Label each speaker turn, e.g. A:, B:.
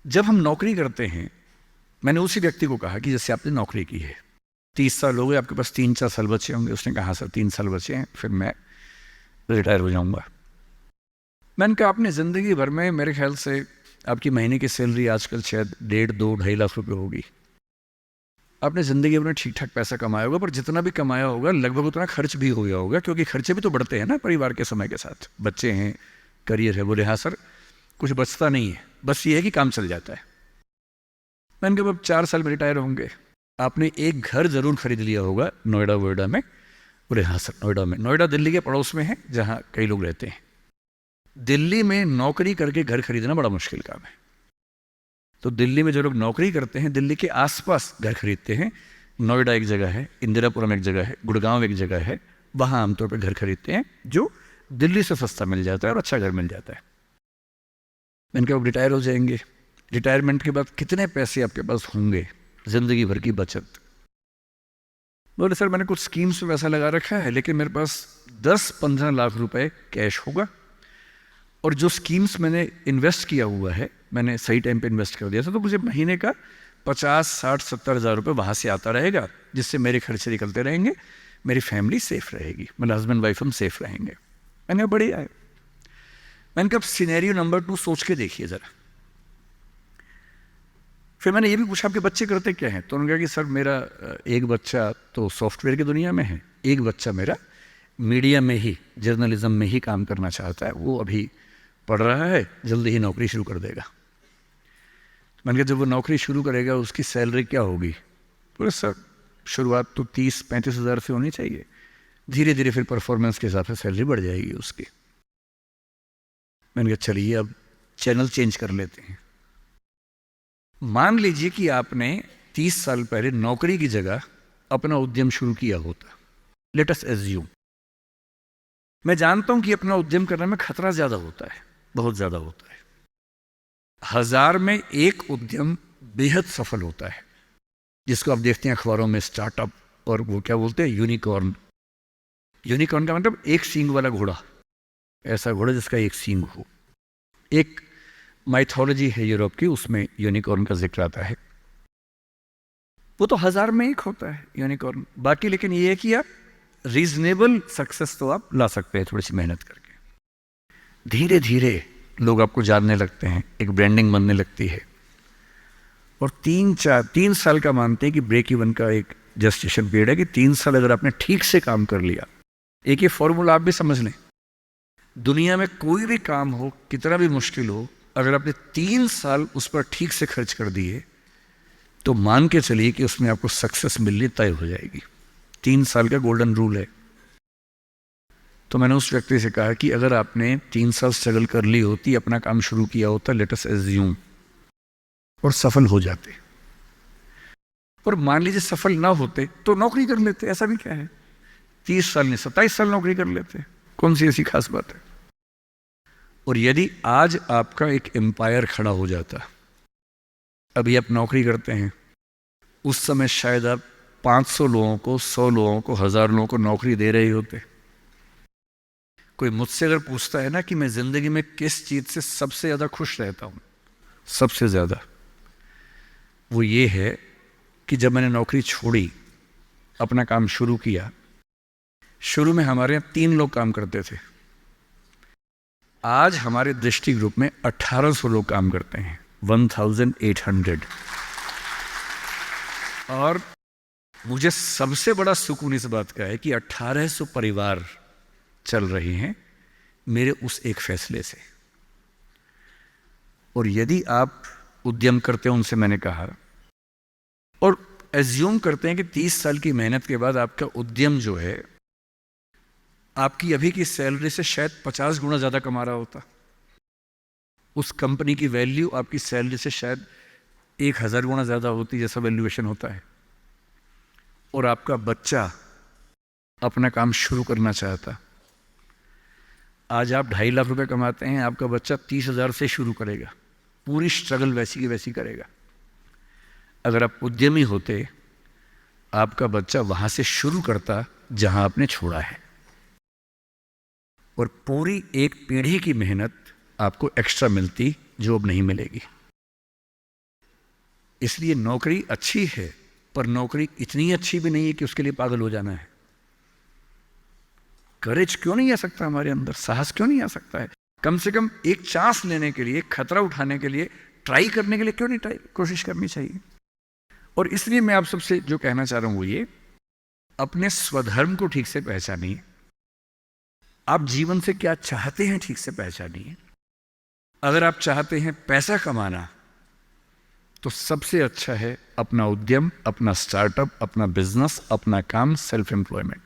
A: जब हम नौकरी करते हैं, मैंने उसी व्यक्ति को कहा कि जैसे आपने नौकरी की है, 30 साल हो गए, आपके पास 3-4 साल बचे होंगे। उसने कहा सर 3 साल बचे हैं, फिर मैं रिटायर हो जाऊंगा। मैंने कहा आपने ज़िंदगी भर में, मेरे ख्याल से आपकी महीने की सैलरी आजकल शायद 1.5-2-2.5 लाख रुपए होगी। आपने ज़िंदगी भर में ठीक ठाक पैसा कमाया होगा, पर जितना भी कमाया होगा लगभग उतना खर्च भी हो गया होगा, क्योंकि खर्चे भी तो बढ़ते हैं ना परिवार के समय के साथ। बच्चे हैं, करियर है। बोले हाँ सर, कुछ बचता नहीं है, बस ये है कि काम चल जाता है। मैंने कहा अब 4 साल में रिटायर होंगे, आपने एक घर ज़रूर खरीद लिया होगा नोएडा वोएडा में। बोले हाँ सर, नोएडा में। नोएडा दिल्ली के पड़ोस में है, जहाँ कई लोग रहते हैं। दिल्ली में नौकरी करके घर खरीदना बड़ा मुश्किल काम है। तो दिल्ली में जो लोग नौकरी करते हैं, दिल्ली के आसपास घर खरीदते हैं। नोएडा एक जगह है, इंदिरापुरम एक जगह है, गुड़गांव एक जगह है, वहाँ आमतौर पर घर खरीदते हैं, जो दिल्ली से सस्ता मिल जाता है और अच्छा घर मिल जाता है। मैंने कहा अब रिटायर हो जाएंगे, रिटायरमेंट के बाद कितने पैसे आपके पास होंगे, ज़िंदगी भर की बचत? बोले सर मैंने कुछ स्कीम्स में पैसा लगा रखा है, लेकिन मेरे पास 10-15 लाख रुपए कैश होगा, और जो स्कीम्स मैंने इन्वेस्ट किया हुआ है, मैंने सही टाइम पे इन्वेस्ट कर दिया था, तो मुझे महीने का 50-60-70 हज़ार रुपये वहाँ से आता रहेगा, जिससे मेरे खर्चे निकलते रहेंगे, मेरी फैमिली सेफ रहेगी, मतलब हस्बैंड वाइफ हम सेफ रहेंगे। मैंने कहा बढ़िया है। मैंने कहा सिनेरियो नंबर 2 सोच के देखिए ज़रा। फिर मैंने ये भी पूछा आपके बच्चे करते क्या हैं? तो उन्होंने कहा कि सर मेरा एक बच्चा तो सॉफ्टवेयर की दुनिया में है, एक बच्चा मेरा मीडिया में ही, जर्नलिज्म में ही काम करना चाहता है, वो अभी पढ़ रहा है, जल्दी ही नौकरी शुरू कर देगा। मैंने कहा जब वो नौकरी शुरू करेगा उसकी सैलरी क्या होगी? बोले सर शुरुआत तो 30-35 हज़ार से होनी चाहिए, धीरे धीरे फिर परफॉर्मेंस के हिसाब से सैलरी बढ़ जाएगी उसकी। मैंने कहा चलिए अब चैनल चेंज कर लेते हैं। मान लीजिए कि आपने 30 साल पहले नौकरी की जगह अपना उद्यम शुरू किया होता। लेट अस एज्यूम, मैं जानता हूं कि अपना उद्यम करने में खतरा ज्यादा होता है, बहुत ज्यादा होता है। 1000 में एक उद्यम बेहद सफल होता है, जिसको आप देखते हैं अखबारों में, स्टार्टअप, और वो क्या बोलते हैं, यूनिकॉर्न। यूनिकॉर्न का मतलब एक सींग वाला घोड़ा, ऐसा घोड़ा जिसका एक सींग हो। एक माइथोलॉजी है यूरोप की, उसमें यूनिकॉर्न का जिक्र आता है। वो तो 1000 में एक होता है यूनिकॉर्न। बाकी लेकिन ये है कि आप रीजनेबल सक्सेस तो आप ला सकते हैं थोड़ी सी मेहनत करके। धीरे धीरे लोग आपको जानने लगते हैं, एक ब्रांडिंग बनने लगती है, और 3 साल का मानते हैं कि ब्रेक इवन का एक जस्टिशन पीरियड है, कि 3 साल अगर आपने ठीक से काम कर लिया। एक ये फॉर्मूला आप भी समझ लें, दुनिया में कोई भी काम हो, कितना भी मुश्किल हो, अगर आपने 3 साल उस पर ठीक से खर्च कर दिए, तो मान के चलिए कि उसमें आपको सक्सेस मिलनी तय हो जाएगी। 3 साल का गोल्डन रूल है। तो मैंने उस व्यक्ति से कहा कि अगर आपने 3 साल स्ट्रगल कर ली होती, अपना काम शुरू किया होता, लेट अस एज्यूम, और सफल हो जाते, और मान लीजिए सफल ना होते, तो नौकरी कर लेते। ऐसा भी क्या है, 30 साल नहीं 27 साल नौकरी कर लेते, कौन सी ऐसी खास बात है? और यदि आज आपका एक एम्पायर खड़ा हो जाता, अभी आप नौकरी करते हैं, उस समय शायद आप 500 लोगों को, 100 लोगों को, 1000 लोगों को नौकरी दे रहे होते। कोई मुझसे अगर पूछता है ना कि मैं जिंदगी में किस चीज से सबसे ज्यादा खुश रहता हूं, सबसे ज्यादा, वो ये है कि जब मैंने नौकरी छोड़ी, अपना काम शुरू किया। शुरू में हमारे यहाँ 3 लोग काम करते थे, आज हमारे दृष्टि ग्रुप में 1800 लोग काम करते हैं, 1800। और मुझे सबसे बड़ा सुकून इस बात का है कि 1800 परिवार चल रहे हैं मेरे उस एक फैसले से। और यदि आप उद्यम करते हो, उनसे मैंने कहा, और एज्यूम करते हैं कि 30 साल की मेहनत के बाद आपका उद्यम जो है, आपकी अभी की सैलरी से शायद 50 गुना ज्यादा कमा रहा होता। उस कंपनी की वैल्यू आपकी सैलरी से शायद 1000 गुना ज्यादा होती, जैसा वैल्यूएशन होता है। और आपका बच्चा अपना काम शुरू करना चाहता। आज आप 2.5 लाख रुपए कमाते हैं, आपका बच्चा 30,000 से शुरू करेगा, पूरी स्ट्रगल वैसी की वैसी करेगा। अगर आप उद्यमी होते, आपका बच्चा वहां से शुरू करता जहां आपने छोड़ा है, और पूरी एक पीढ़ी की मेहनत आपको एक्स्ट्रा मिलती, जो अब नहीं मिलेगी। इसलिए नौकरी अच्छी है, पर नौकरी इतनी अच्छी भी नहीं है कि उसके लिए पागल हो जाना है। करेज क्यों नहीं आ सकता हमारे अंदर, साहस क्यों नहीं आ सकता है? कम से कम एक चांस लेने के लिए, खतरा उठाने के लिए, ट्राई करने के लिए क्यों नहीं कोशिश करनी चाहिए? और इसलिए मैं आप सबसे जो कहना चाह रहा हूं वो ये, अपने स्वधर्म को ठीक से पहचानिए। आप जीवन से क्या चाहते हैं ठीक से पहचानिए। अगर आप चाहते हैं पैसा कमाना, तो सबसे अच्छा है अपना उद्यम, अपना स्टार्टअप, अपना बिजनेस, अपना काम, सेल्फ एम्प्लॉयमेंट।